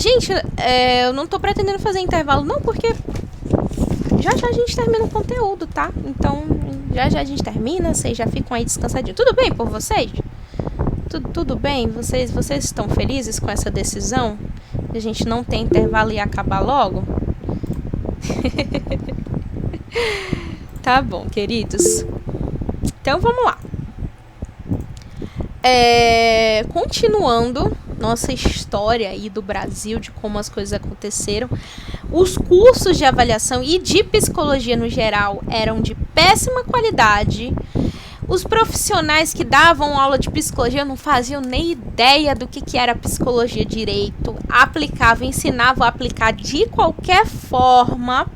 Gente, eu não tô pretendendo fazer intervalo não, porque já a gente termina o conteúdo, tá? Então, já a gente termina, vocês já ficam aí descansadinhos. Tudo bem por vocês? Tudo bem? Vocês estão felizes com essa decisão? A gente não tem intervalo e acabar logo? Tá bom, queridos. Então, vamos lá. Continuando nossa história aí do Brasil, de como as coisas aconteceram, os cursos de avaliação e de psicologia no geral eram de péssima qualidade. Os profissionais que davam aula de psicologia não faziam nem ideia do que era psicologia direito, ensinavam a aplicar de qualquer forma,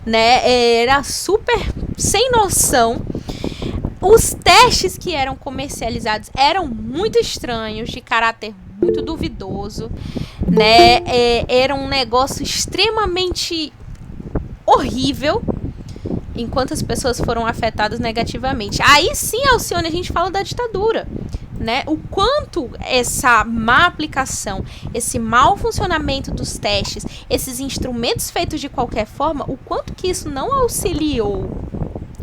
né? Era super sem noção. Os testes que eram comercializados eram muito estranhos, de caráter muito duvidoso, né? Era um negócio extremamente horrível, enquanto as pessoas foram afetadas negativamente. Aí sim, Alcione, a gente fala da ditadura, né? O quanto essa má aplicação, esse mau funcionamento dos testes, esses instrumentos feitos de qualquer forma, o quanto que isso não auxiliou,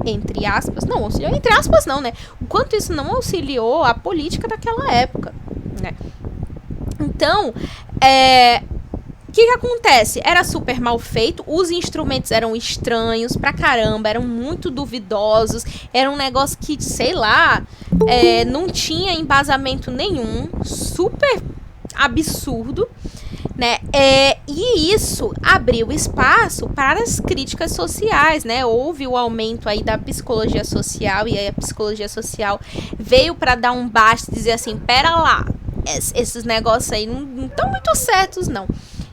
entre aspas, não auxiliou, entre aspas não, né? O quanto isso não auxiliou a política daquela época, né? Então, o que acontece? Era super mal feito, os instrumentos eram estranhos pra caramba, eram muito duvidosos, era um negócio que, sei lá, não tinha embasamento nenhum, super absurdo, né? E isso abriu espaço para as críticas sociais, né? Houve o aumento aí da psicologia social, e aí a psicologia social veio para dar um basta e dizer assim, pera lá, esses negócios aí não estão muito certos, não.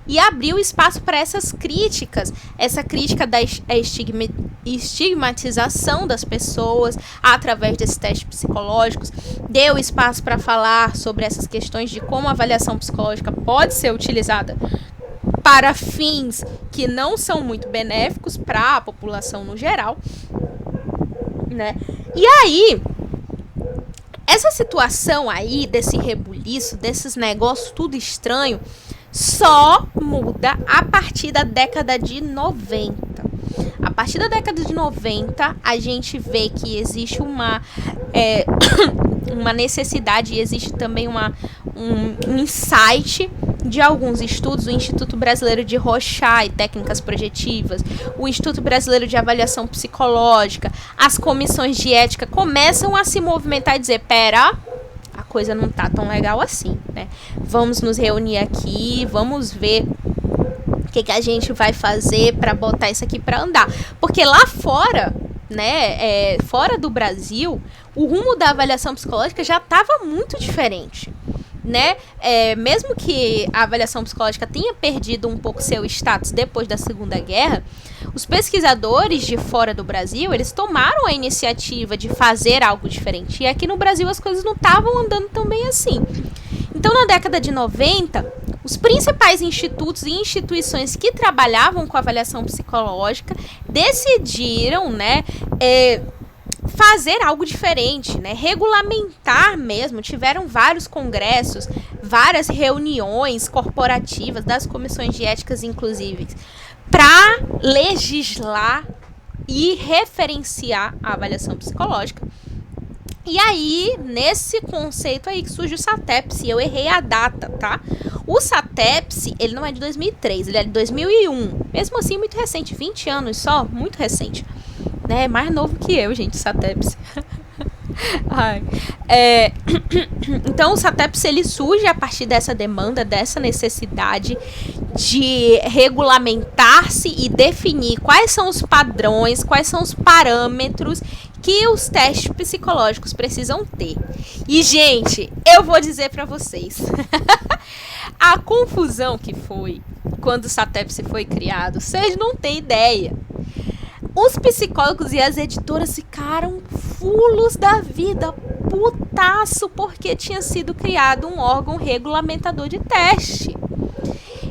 E abriu espaço para essas críticas, essa crítica da estigmatização das pessoas através desses testes psicológicos, deu espaço para falar sobre essas questões de como a avaliação psicológica pode ser utilizada para fins que não são muito benéficos para a população no geral, né? E aí, essa situação aí, desse rebuliço, desses negócios tudo estranho, só muda a partir da década de 90. A partir da década de 90, a gente vê que existe uma necessidade e existe também um insight de alguns estudos, o Instituto Brasileiro de Rorschach e Técnicas Projetivas, o Instituto Brasileiro de Avaliação Psicológica, as comissões de ética começam a se movimentar e dizer, pera, a coisa não tá tão legal assim, né? Vamos nos reunir aqui, vamos ver o que a gente vai fazer para botar isso aqui para andar. Porque lá fora, né, fora do Brasil, o rumo da avaliação psicológica já estava muito diferente, né? Mesmo que a avaliação psicológica tenha perdido um pouco seu status depois da Segunda Guerra, os pesquisadores de fora do Brasil, eles tomaram a iniciativa de fazer algo diferente. E aqui no Brasil as coisas não estavam andando tão bem assim. Então, na década de 90, os principais institutos e instituições que trabalhavam com avaliação psicológica decidiram, né, fazer algo diferente, né? Regulamentar mesmo. Tiveram vários congressos, várias reuniões corporativas das comissões de éticas, inclusive, para legislar e referenciar a avaliação psicológica. E aí, nesse conceito aí que surge o SATEPS, eu errei a data, tá? O SATEPS, ele não é de 2003, ele é de 2001. Mesmo assim, muito recente, 20 anos só, muito recente. É mais novo que eu, gente, o SATEPS. Então, o SATEPS, ele surge a partir dessa demanda, dessa necessidade de regulamentar-se e definir quais são os padrões, quais são os parâmetros que os testes psicológicos precisam ter. E, gente, eu vou dizer pra vocês, a confusão que foi quando o SATEPS foi criado, vocês não têm ideia. Os psicólogos e as editoras ficaram fulos da vida, putaço, porque tinha sido criado um órgão regulamentador de teste.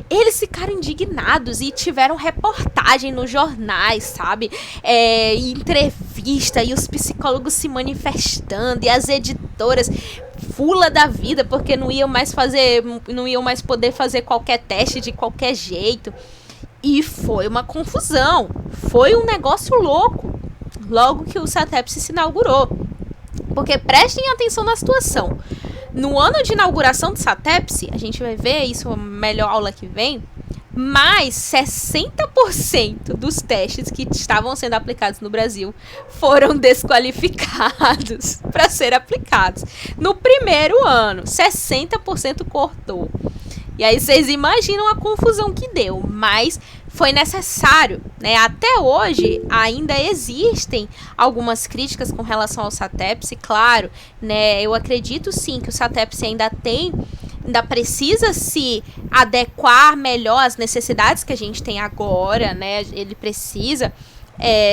Eles ficaram indignados e tiveram reportagem nos jornais, sabe? Entrevista, e os psicólogos se manifestando, e as editoras fula da vida, porque não iam mais poder fazer qualquer teste de qualquer jeito. E foi uma confusão, foi um negócio louco, logo que o SATEPS se inaugurou. Porque prestem atenção na situação. No ano de inauguração do SATEPS, a gente vai ver isso na melhor aula que vem, mais 60% dos testes que estavam sendo aplicados no Brasil foram desqualificados para ser aplicados. No primeiro ano, 60% cortou. E aí vocês imaginam a confusão que deu, mas foi necessário, né? Até hoje ainda existem algumas críticas com relação ao SATEPS, claro, né? Eu acredito sim que o SATEPS ainda precisa se adequar melhor às necessidades que a gente tem agora, né? Ele precisa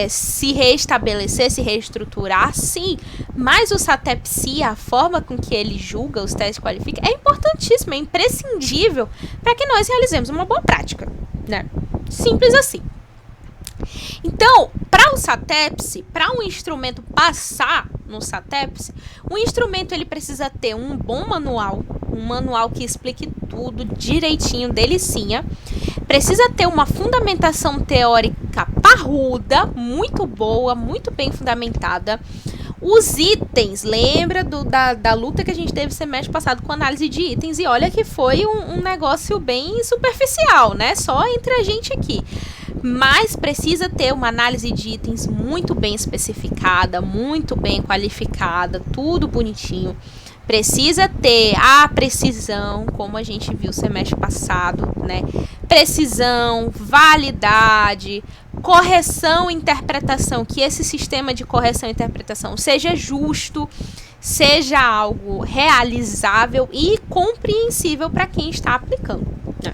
se reestabelecer, se reestruturar, sim, mas o SATEPS, a forma com que ele julga os testes qualifica, é importantíssimo, é imprescindível para que nós realizemos uma boa prática, né? Simples assim. Então, para o SATEPS, para um instrumento passar no SATEPS, o instrumento ele precisa ter um bom manual, um manual que explique tudo direitinho, delicinha. Precisa ter uma fundamentação teórica parruda, muito boa, muito bem fundamentada. Os itens, lembra da luta que a gente teve semestre passado com análise de itens, e olha que foi um negócio bem superficial, né? Só entre a gente aqui. Mas precisa ter uma análise de itens muito bem especificada, muito bem qualificada, tudo bonitinho. Precisa ter a precisão, como a gente viu semestre passado, né? Precisão, validade, correção e interpretação, que esse sistema de correção e interpretação seja justo, seja algo realizável e compreensível para quem está aplicando, né?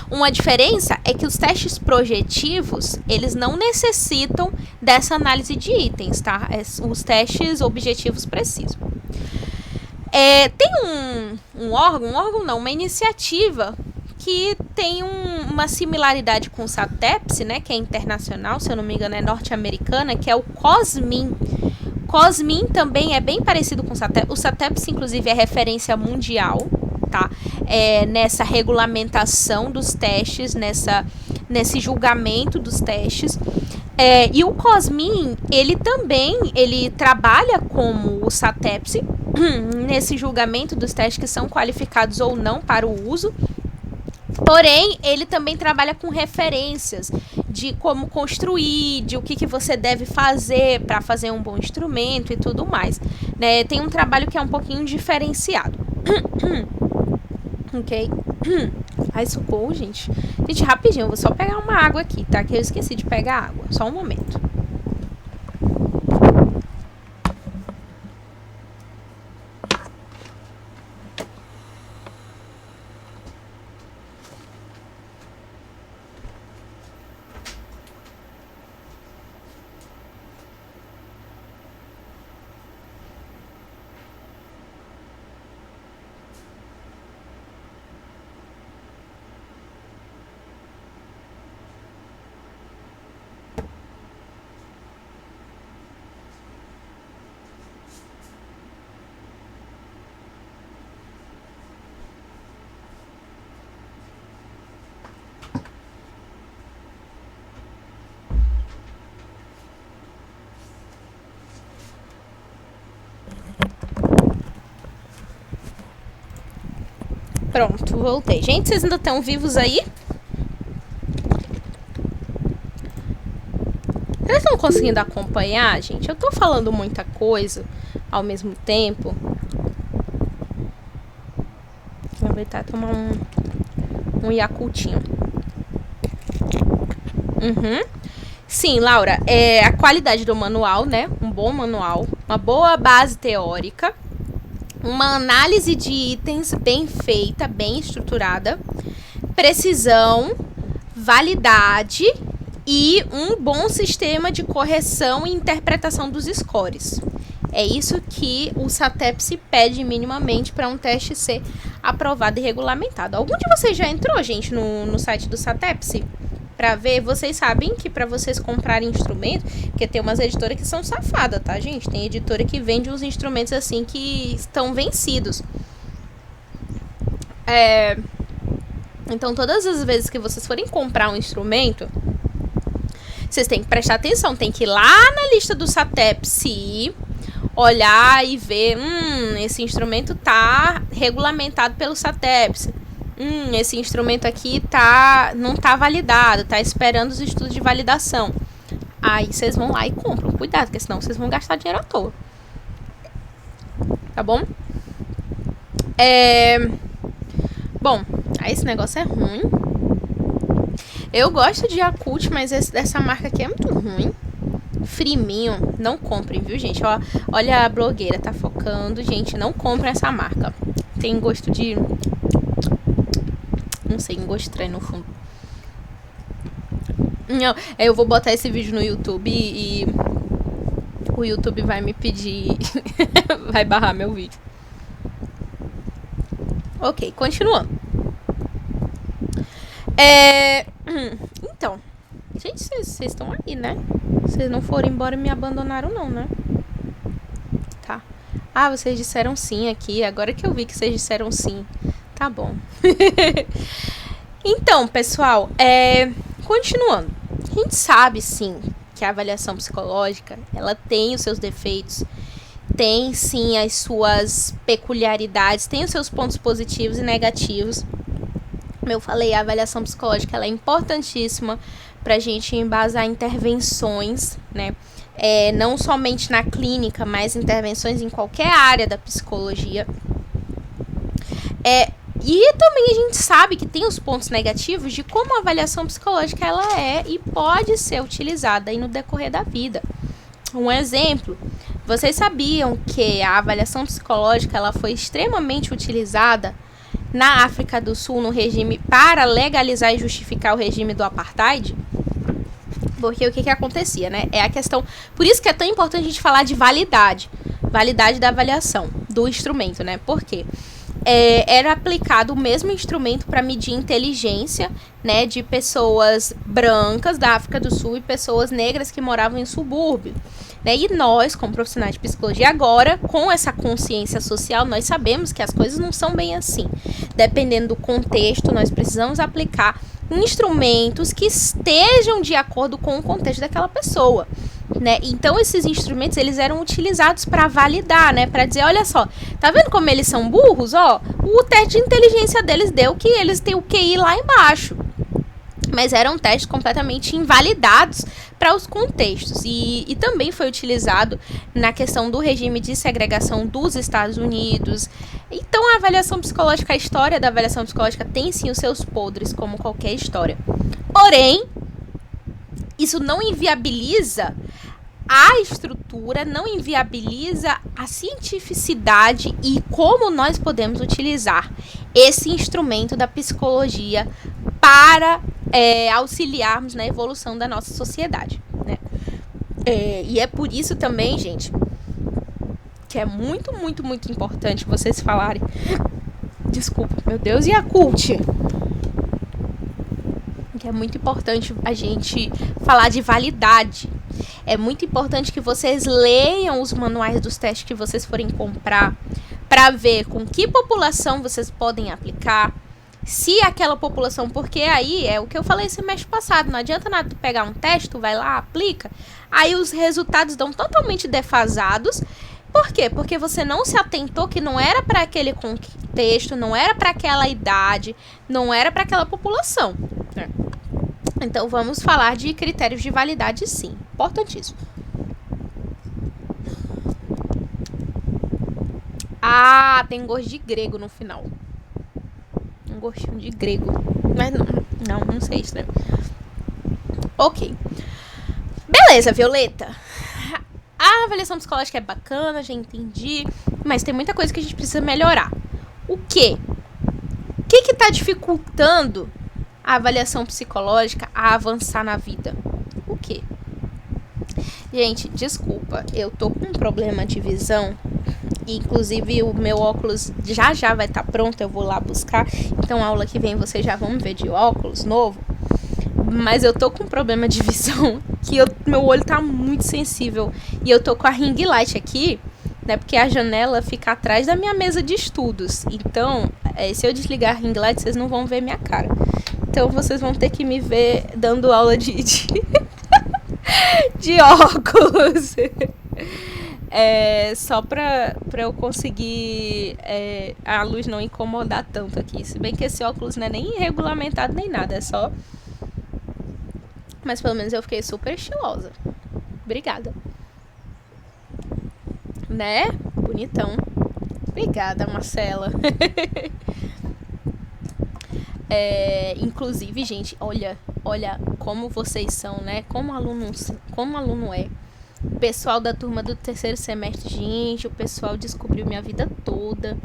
Uma diferença é que os testes projetivos, eles não necessitam dessa análise de itens, tá? Os testes objetivos precisam. Tem uma iniciativa que tem uma similaridade com o SATEPS, né, que é internacional, se eu não me engano é norte-americana, que é o COSMIN. COSMIN também é bem parecido com o SATEPS. O SATEPS, inclusive, é referência mundial, tá? Nessa regulamentação dos testes, nesse julgamento dos testes. E o COSMIN, ele trabalha como o SATEPS nesse julgamento dos testes que são qualificados ou não para o uso. Porém, ele também trabalha com referências de como construir, de o que você deve fazer para fazer um bom instrumento e tudo mais, né? Tem um trabalho que é um pouquinho diferenciado. Ok? Ai, socorro, gente. Gente, rapidinho, eu vou só pegar uma água aqui, tá? Que eu esqueci de pegar água. Só um momento. Pronto, voltei. Gente, vocês ainda estão vivos aí? Vocês estão conseguindo acompanhar, gente? Eu tô falando muita coisa ao mesmo tempo. Vou aproveitar e tomar um Yakultinho. Sim, Laura, a qualidade do manual, né? Um bom manual, uma boa base teórica, uma análise de itens bem feita, bem estruturada, precisão, validade e um bom sistema de correção e interpretação dos scores. É isso que o SATEPS pede minimamente para um teste ser aprovado e regulamentado. Algum de vocês já entrou, gente, no site do SATEPS pra ver, vocês sabem que pra vocês comprarem instrumento, porque tem umas editoras que são safadas, tá, gente? Tem editora que vende uns instrumentos assim que estão vencidos. Então, todas as vezes que vocês forem comprar um instrumento, vocês têm que prestar atenção, tem que ir lá na lista do SATEP-SCI, olhar e ver, esse instrumento tá regulamentado pelo SATEP. Esse instrumento aqui não tá validado, tá esperando os estudos de validação. Aí vocês vão lá e compram. Cuidado, porque senão vocês vão gastar dinheiro à toa. Tá bom? Bom, aí esse negócio é ruim. Eu gosto de Yakult, mas essa marca aqui é muito ruim. Friminho, não comprem, viu, gente? Ó, olha a blogueira, tá focando. Gente, não comprem essa marca. Tem gosto de... não sei, um gosto estranho no fundo. Não, eu vou botar esse vídeo no YouTube e o YouTube vai me pedir... vai barrar meu vídeo. Ok, continuando. Então, gente, vocês estão aí, né? Vocês não foram embora e me abandonaram não, né? Tá. Ah, vocês disseram sim aqui. Agora que eu vi que vocês disseram sim. Tá bom. Então, pessoal, continuando. A gente sabe, sim, que a avaliação psicológica, ela tem os seus defeitos, tem, sim, as suas peculiaridades, tem os seus pontos positivos e negativos. Como eu falei, a avaliação psicológica, ela é importantíssima para a gente embasar intervenções, né? Não somente na clínica, mas intervenções em qualquer área da psicologia. E também a gente sabe que tem os pontos negativos de como a avaliação psicológica ela é e pode ser utilizada aí no decorrer da vida. Um exemplo, vocês sabiam que a avaliação psicológica ela foi extremamente utilizada na África do Sul no regime para legalizar e justificar o regime do apartheid? Porque o que acontecia, né? É a questão... Por isso que é tão importante a gente falar de validade da avaliação do instrumento, né? Por quê? Era aplicado o mesmo instrumento para medir inteligência, né, de pessoas brancas da África do Sul e pessoas negras que moravam em subúrbio, né? E nós, como profissionais de psicologia, agora, com essa consciência social, nós sabemos que as coisas não são bem assim. Dependendo do contexto, nós precisamos aplicar instrumentos que estejam de acordo com o contexto daquela pessoa, né? Então esses instrumentos eles eram utilizados para validar, né? Para dizer, olha só, tá vendo como eles são burros? Ó, o teste de inteligência deles deu que eles têm o QI lá embaixo. Mas eram testes completamente invalidados para os contextos. E também foi utilizado na questão do regime de segregação dos Estados Unidos. Então, a avaliação psicológica, a história da avaliação psicológica tem sim os seus podres, como qualquer história. Porém, isso não inviabiliza a estrutura, não inviabiliza a cientificidade e como nós podemos utilizar esse instrumento da psicologia para auxiliarmos na evolução da nossa sociedade, né? E é por isso também, gente, que é muito, muito, muito importante vocês falarem... Desculpa, meu Deus, e a cult? Que é muito importante a gente falar de validade. É muito importante que vocês leiam os manuais dos testes que vocês forem comprar para ver com que população vocês podem aplicar, se aquela população, porque aí é o que eu falei semestre passado, não adianta nada tu pegar um teste, tu vai lá, aplica, aí os resultados dão totalmente defasados. Por quê? Porque você não se atentou que não era para aquele contexto, não era para aquela idade, não era para aquela população. Então, vamos falar de critérios de validade, sim. Importantíssimo. Ah, tem gosto de grego no final. Um gostinho de grego. Mas não sei estranho. Ok. Beleza, Violeta. A avaliação psicológica é bacana, já entendi. Mas tem muita coisa que a gente precisa melhorar. O quê? O que tá dificultando a avaliação psicológica a avançar na vida? O quê? Gente, desculpa, eu tô com um problema de visão. Inclusive o meu óculos já vai estar pronto, eu vou lá buscar. Então a aula que vem vocês já vão me ver de óculos novo. Mas eu tô com problema de visão, que meu olho tá muito sensível. E eu tô com a ring light aqui, né? Porque a janela fica atrás da minha mesa de estudos. Então, se eu desligar a ring light, vocês não vão ver minha cara. Então, vocês vão ter que me ver dando aula de óculos. Só pra eu conseguir a luz não incomodar tanto aqui. Se bem que esse óculos não é nem regulamentado nem nada, é só... Mas pelo menos eu fiquei super estilosa. Obrigada. Né? Bonitão. Obrigada, Marcela. Inclusive, gente, olha como vocês são, né? Como aluno é. O pessoal da turma do terceiro semestre, gente, o pessoal descobriu minha vida toda.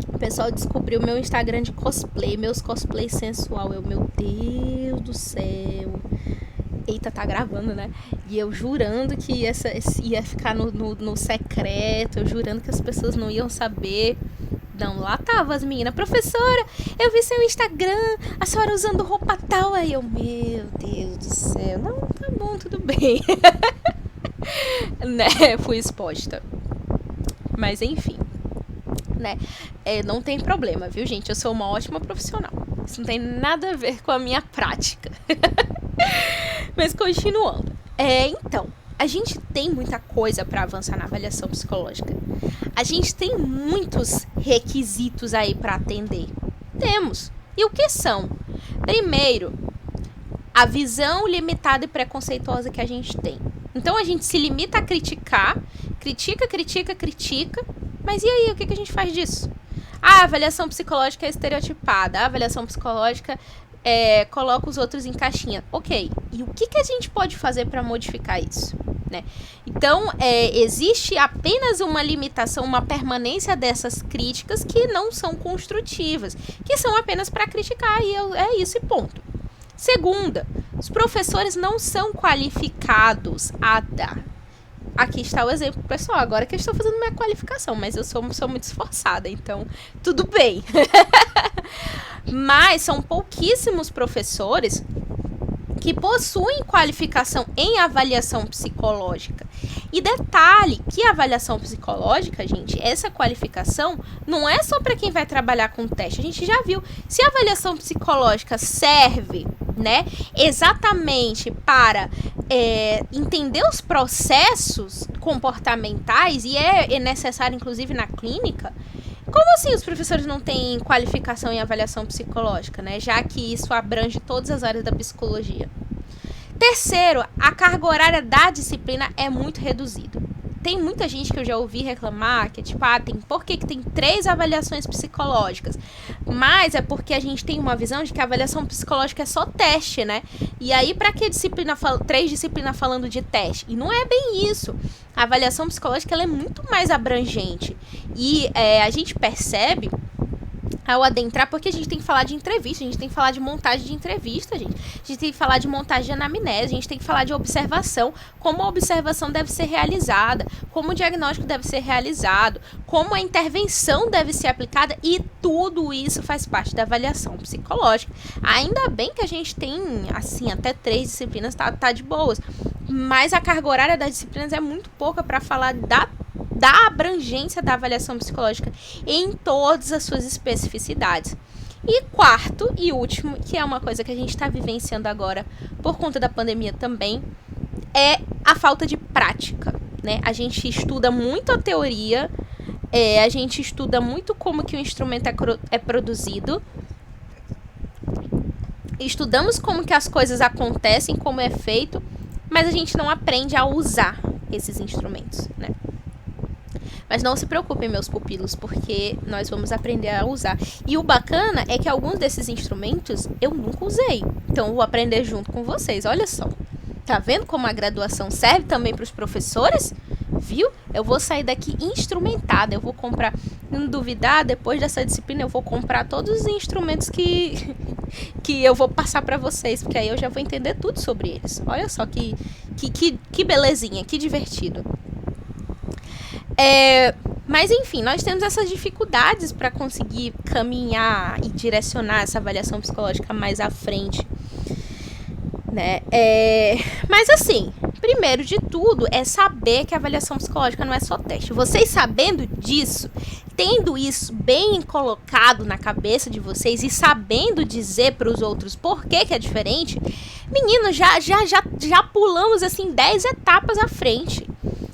O pessoal descobriu meu Instagram de cosplay, meus cosplays sensual. Meu Deus do céu. Eita, tá gravando, né? E eu jurando que ia ficar no secreto, eu jurando que as pessoas não iam saber. Não, lá tava as meninas. Professora, eu vi seu Instagram, a senhora usando roupa tal. Aí eu, meu Deus do céu. Não, tá bom, tudo bem. Né, fui exposta. Mas enfim, né, não tem problema, viu, gente? Eu sou uma ótima profissional. Isso não tem nada a ver com a minha prática. Mas continuando. Então, a gente tem muita coisa para avançar na avaliação psicológica. A gente tem muitos requisitos aí para atender. Temos. E o que são? Primeiro, a visão limitada e preconceituosa que a gente tem. Então, a gente se limita a criticar, critica, mas e aí, o que a gente faz disso? A avaliação psicológica é estereotipada, a avaliação psicológica coloca os outros em caixinha. Ok, e o que a gente pode fazer para modificar isso? Né? Então, existe apenas uma limitação, uma permanência dessas críticas que não são construtivas, que são apenas para criticar, e é isso e ponto. Segunda, os professores não são qualificados a dar. Aqui está o exemplo, pessoal. Agora que eu estou fazendo minha qualificação, mas eu sou muito esforçada, então tudo bem. Mas são pouquíssimos professores que possuem qualificação em avaliação psicológica. E detalhe, que a avaliação psicológica, gente, essa qualificação não é só para quem vai trabalhar com teste. A gente já viu, se a avaliação psicológica serve, né, exatamente para entender os processos comportamentais, e é necessário, inclusive, na clínica, como assim os professores não têm qualificação em avaliação psicológica, né? Já que isso abrange todas as áreas da psicologia. Terceiro, a carga horária da disciplina é muito reduzida. Tem muita gente que eu já ouvi reclamar que por que tem 3 avaliações psicológicas? Mas é porque a gente tem uma visão de que a avaliação psicológica é só teste, né? E aí, para que 3 disciplinas falando de teste? E não é bem isso. A avaliação psicológica ela é muito mais abrangente. E a gente percebe ao adentrar, porque a gente tem que falar de entrevista, a gente tem que falar de montagem de entrevista, gente. A gente tem que falar de montagem de anamnese, a gente tem que falar de observação, como a observação deve ser realizada, como o diagnóstico deve ser realizado, como a intervenção deve ser aplicada, e tudo isso faz parte da avaliação psicológica. Ainda bem que a gente tem, assim, até 3 disciplinas, tá de boas, mas a carga horária das disciplinas é muito pouca para falar da abrangência da avaliação psicológica em todas as suas especificidades. E quarto e último, que é uma coisa que a gente está vivenciando agora por conta da pandemia também, é a falta de prática, né? A gente estuda muito a teoria, a gente estuda muito como que o instrumento é produzido, estudamos como que as coisas acontecem, como é feito, mas a gente não aprende a usar esses instrumentos, né? Mas não se preocupem, meus pupilos, porque nós vamos aprender a usar. E o bacana é que alguns desses instrumentos eu nunca usei. Então, eu vou aprender junto com vocês. Olha só. Tá vendo como a graduação serve também para os professores? Viu? Eu vou sair daqui instrumentada. Eu vou comprar, não duvidar, depois dessa disciplina eu vou comprar todos os instrumentos que eu vou passar para vocês, porque aí eu já vou entender tudo sobre eles. Olha só que belezinha, que divertido. Mas enfim, nós temos essas dificuldades para conseguir caminhar e direcionar essa avaliação psicológica mais à frente. né? Mas assim, primeiro de tudo é saber que a avaliação psicológica não é só teste. Vocês sabendo disso, tendo isso bem colocado na cabeça de vocês e sabendo dizer para os outros por que é diferente, meninos, já pulamos assim 10 etapas à frente,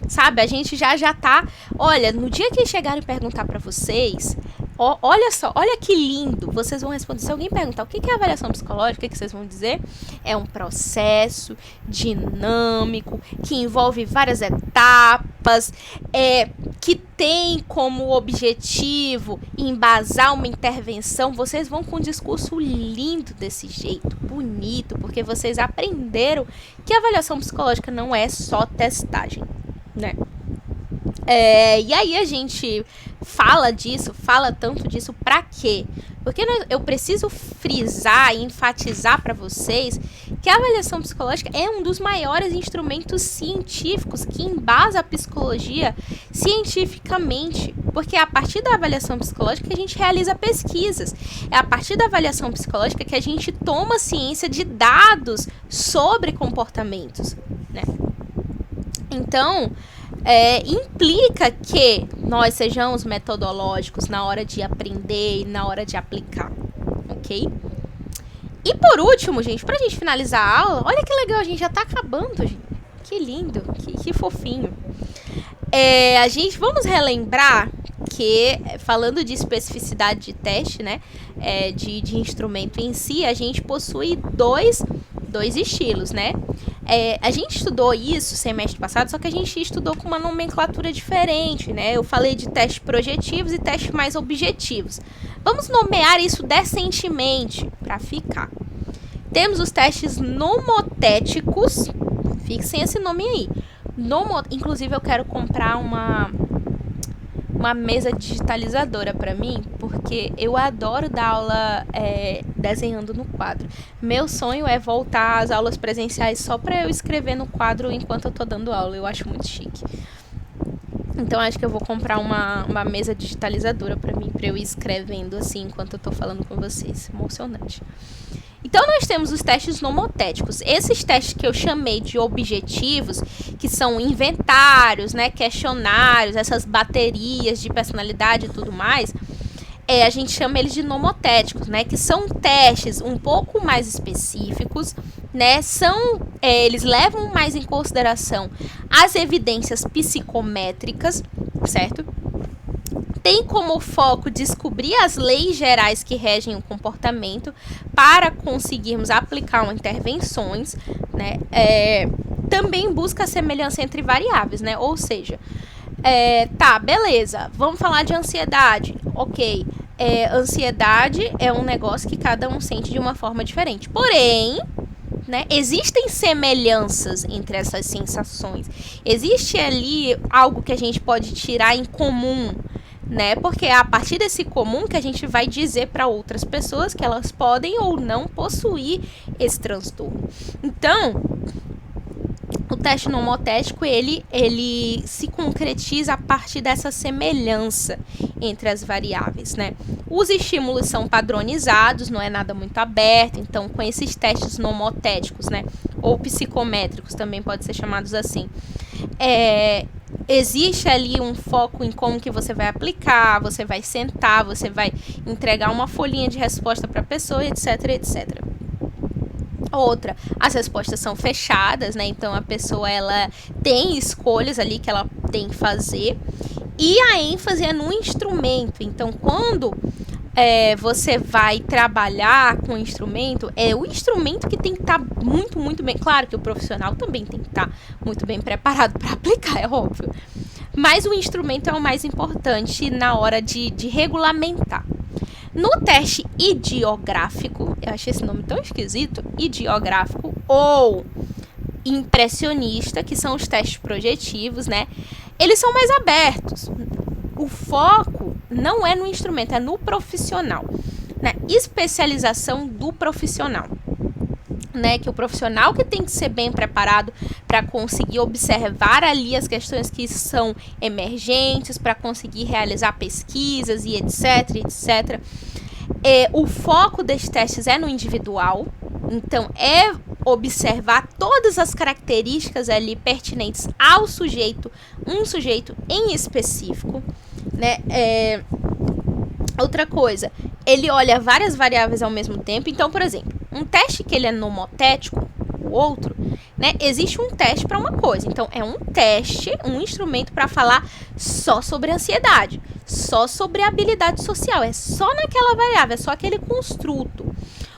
sabe? A gente já tá, olha, no dia que chegarem perguntar para vocês, olha só, olha que lindo, vocês vão responder. Se alguém perguntar o que é avaliação psicológica, o que vocês vão dizer? É um processo dinâmico, que envolve várias etapas, que tem como objetivo embasar uma intervenção. Vocês vão com um discurso lindo desse jeito, bonito, porque vocês aprenderam que a avaliação psicológica não é só testagem, né? E aí a gente fala tanto disso pra quê? Porque eu preciso frisar e enfatizar para vocês que a avaliação psicológica é um dos maiores instrumentos científicos que embasa a psicologia cientificamente. Porque é a partir da avaliação psicológica que a gente realiza pesquisas. É a partir da avaliação psicológica que a gente toma ciência de dados sobre comportamentos, né? Então, implica que nós sejamos metodológicos na hora de aprender e na hora de aplicar, ok? E por último, gente, pra gente finalizar a aula, olha que legal, a gente já tá acabando, gente. Que lindo, que fofinho. Vamos relembrar que, falando de especificidade de teste, né, de instrumento em si, a gente possui dois estilos, né? A gente estudou isso semestre passado, só que a gente estudou com uma nomenclatura diferente, né? Eu falei de testes projetivos e testes mais objetivos. Vamos nomear isso decentemente para ficar. Temos os testes nomotéticos, fixem esse nome aí. Inclusive eu quero comprar uma mesa digitalizadora para mim, porque eu adoro dar aula desenhando no quadro. Meu sonho é voltar às aulas presenciais só para eu escrever no quadro enquanto eu tô dando aula. Eu acho muito chique. Então acho que eu vou comprar uma mesa digitalizadora para mim, para eu ir escrevendo assim enquanto eu tô falando com vocês. Emocionante. Então, nós temos os testes nomotéticos. Esses testes que eu chamei de objetivos, que são inventários, né, questionários, essas baterias de personalidade e tudo mais, a gente chama eles de nomotéticos, né, que são testes um pouco mais específicos, né, eles levam mais em consideração as evidências psicométricas, certo? Tem como foco descobrir as leis gerais que regem o comportamento para conseguirmos aplicar intervenções, né? Também busca a semelhança entre variáveis, né? Ou seja, beleza, vamos falar de ansiedade. Ok, ansiedade é um negócio que cada um sente de uma forma diferente. Porém, né, existem semelhanças entre essas sensações. Existe ali algo que a gente pode tirar em comum, né? Porque é a partir desse comum que a gente vai dizer para outras pessoas que elas podem ou não possuir esse transtorno. Então, o teste nomotético, ele se concretiza a partir dessa semelhança entre as variáveis, né? Os estímulos são padronizados, não é nada muito aberto, então com esses testes nomotéticos, né? Ou psicométricos, também pode ser chamados assim. Existe ali um foco em como que você vai aplicar, você vai sentar, você vai entregar uma folhinha de resposta para a pessoa, etc, etc. Outra, as respostas são fechadas, né? Então a pessoa ela tem escolhas ali que ela tem que fazer. E a ênfase é no instrumento. Então, quando você vai trabalhar com o instrumento, é o instrumento que tem que estar muito, muito bem. Claro que o profissional também tem que estar muito bem preparado para aplicar, é óbvio. Mas o instrumento é o mais importante na hora de regulamentar. No teste ideográfico, eu achei esse nome tão esquisito, ideográfico ou impressionista, que são os testes projetivos, né? Eles são mais abertos. O foco não é no instrumento, é no profissional, né? Especialização do profissional, né? Que o profissional que tem que ser bem preparado para conseguir observar ali as questões que são emergentes, para conseguir realizar pesquisas e etc, etc. O foco desses testes é no individual, então é observar todas as características ali pertinentes ao sujeito, um sujeito em específico, né? Outra coisa, ele olha várias variáveis ao mesmo tempo. Então, por exemplo, um teste que ele é nomotético, o outro, né? Existe um teste para uma coisa. Então, é um teste, um instrumento para falar só sobre ansiedade, só sobre habilidade social, é só naquela variável, é só aquele construto.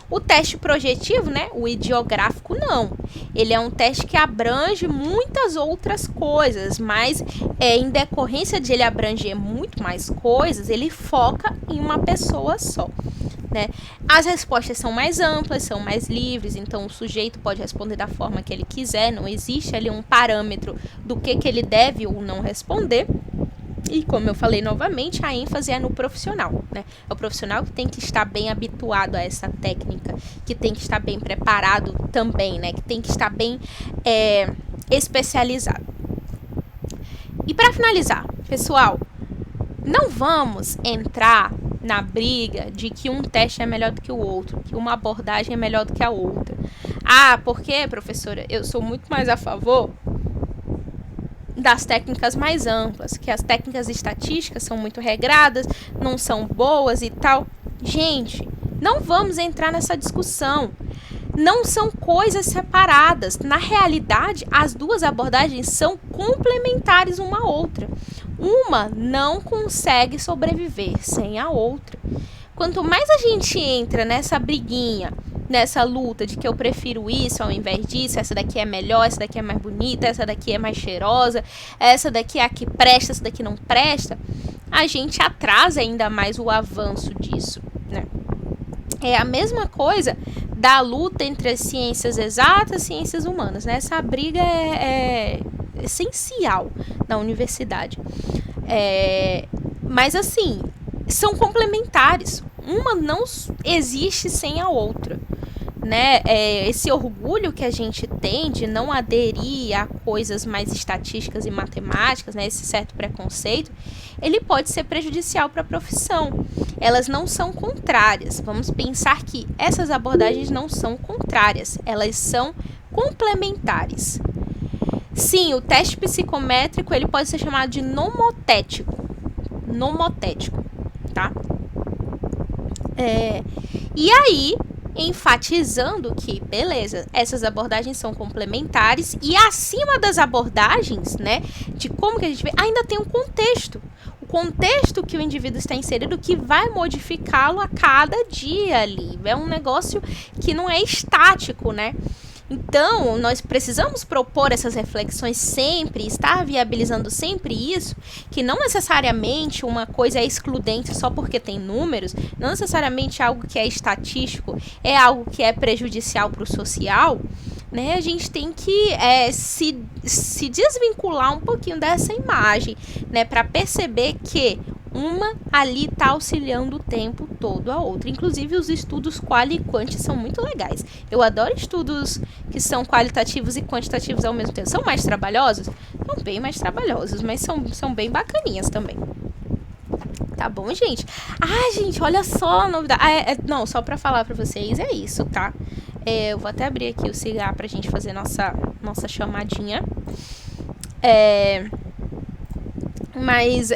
O teste projetivo, né, o ideográfico, não. Ele é um teste que abrange muitas outras coisas, mas em decorrência de ele abranger muito mais coisas, ele foca em uma pessoa só, né? As respostas são mais amplas, são mais livres, então o sujeito pode responder da forma que ele quiser, não existe ali um parâmetro do que ele deve ou não responder. E como eu falei novamente, a ênfase é no profissional, né? É o profissional que tem que estar bem habituado a essa técnica, que tem que estar bem preparado também, né? Que tem que estar bem especializado. E para finalizar, pessoal, não vamos entrar na briga de que um teste é melhor do que o outro, que uma abordagem é melhor do que a outra. Ah, porque, professora, eu sou muito mais a favor das técnicas mais amplas, que as técnicas estatísticas são muito regradas, não são boas e tal. Gente, não vamos entrar nessa discussão. Não são coisas separadas. Na realidade, as duas abordagens são complementares uma à outra. Uma não consegue sobreviver sem a outra. Quanto mais a gente entra nessa briguinha, nessa luta de que eu prefiro isso ao invés disso, essa daqui é melhor, essa daqui é mais bonita, essa daqui é mais cheirosa, essa daqui é a que presta, essa daqui não presta, a gente atrasa ainda mais o avanço disso, né? É a mesma coisa da luta entre as ciências exatas e ciências humanas, né? Essa briga é essencial na universidade. Mas assim, são complementares. Uma não existe sem a outra, né? Esse orgulho que a gente tem de não aderir a coisas mais estatísticas e matemáticas, né? Esse certo preconceito, ele pode ser prejudicial para a profissão. Elas não são contrárias. Vamos pensar que essas abordagens não são contrárias, elas são complementares. Sim, o teste psicométrico ele pode ser chamado de nomotético, tá? E aí, enfatizando que, beleza, essas abordagens são complementares e acima das abordagens, né, de como que a gente vê, ainda tem um contexto. O contexto que o indivíduo está inserido que vai modificá-lo a cada dia ali. É um negócio que não é estático, né? Então, nós precisamos propor essas reflexões sempre, estar viabilizando sempre isso, que não necessariamente uma coisa é excludente só porque tem números, não necessariamente algo que é estatístico é algo que é prejudicial para o social, né? A gente tem que se desvincular um pouquinho dessa imagem, né? Para perceber que uma ali está auxiliando o tempo todo a outra. Inclusive, os estudos quali e quanti são muito legais. Eu adoro estudos que são qualitativos e quantitativos ao mesmo tempo. São mais trabalhosos? São bem mais trabalhosos, mas são bem bacaninhas também. Tá bom, gente? Ah, gente, olha só a novidade. Não, só para falar para vocês, é isso, tá? Eu vou até abrir aqui o cigarro pra gente fazer nossa chamadinha. Mas